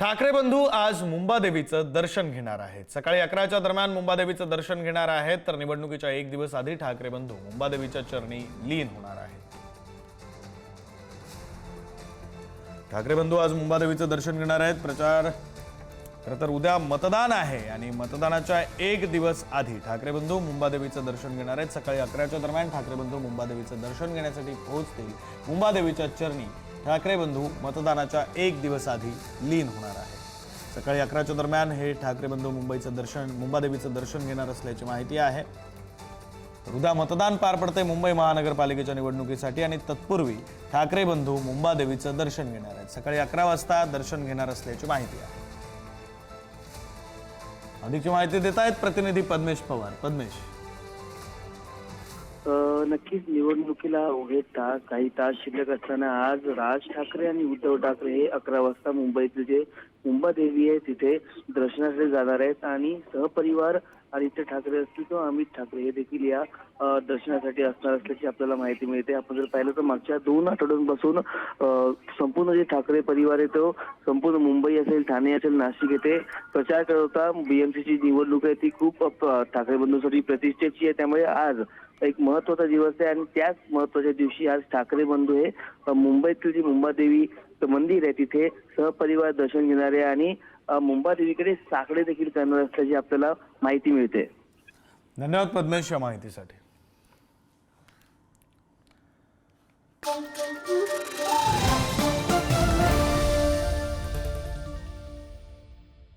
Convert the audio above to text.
ठाकरे बंधू आज मुंबादेवीचं दर्शन घेणार आहेत। सकाळी 11च्या दरम्यान मुंबादेवीचं दर्शन घेणार आहेत, तर निवडणुकीच्या एक दिवस आधी ठाकरे बंधू मुंबादेवीच्या चरणी लीन होणार आहेत। ठाकरे बंधू आज मुंबादेवीचं दर्शन घेणार आहेत। प्रचार खरं तर उद्या मतदान आहे आणि मतदानाच्या एक दिवस आधी ठाकरे बंधू मुंबादेवीचं दर्शन घेणार आहेत। सकाळी 11च्या दरम्यान ठाकरे बंधू मुंबादेवीचं दर्शन घेण्यासाठी पोहोचतील। मुंबादेवीच्या चरणी ठाकरे बंधू मतदानाच्या एक दिवस आधी लीन होणार आहे। सकाळी 11च्या दरम्यान हे ठाकरे बंधू मुंबादेवीचं दर्शन घेणार असल्याची माहिती आहे। उद्या मतदान पार पडते मुंबई महानगरपालिकेच्या निवडणुकीसाठी आणि तत्पूर्वी ठाकरे बंधू मुंबादेवीचं दर्शन घेणार आहेत। सकाळी 11 वाजता दर्शन घेणार असल्याची माहिती आहे। अधिकची माहिती देत आहेत प्रतिनिधी पद्मेश पवार। पद्मेश, नक्कीच निवडणुकीला उभे काही तास शिल्लक असताना आज राज ठाकरे आणि उद्धव ठाकरे हे 11 वाजता मुंबईतले जे मुंबादेवी आहे तिथे दर्शनासाठी जाणार आहेत आणि सहपरिवार आदित्य ठाकरे असतील किंवा अमित ठाकरे हे देखील या दर्शनासाठी असणार असल्याची आपल्याला माहिती मिळते। आपण जर पाहिलं तर मागच्या 2 आठवड्यांपासून संपूर्ण जे ठाकरे परिवार आहे तो संपूर्ण मुंबई असेल, ठाणे असेल, नाशिक येथे प्रचार करत होता। बीएमसीची निवडणूक आहे ती खूप ठाकरे बंधूंसाठी प्रतिष्ठेची आहे, त्यामुळे आज एक महत्वाचा दिवस आहे आणि त्याच महत्वाच्या दिवशी आज ठाकरे बंधू हे मुंबईतील जी मुंबादेवी मंदिर आहे तिथे सहपरिवार दर्शन घेणारे आणि मुंबादेवीकडे साकडे देखील करणार असल्याची आपल्याला माहिती मिळते। धन्यवाद पद्मेश या माहितीसाठी।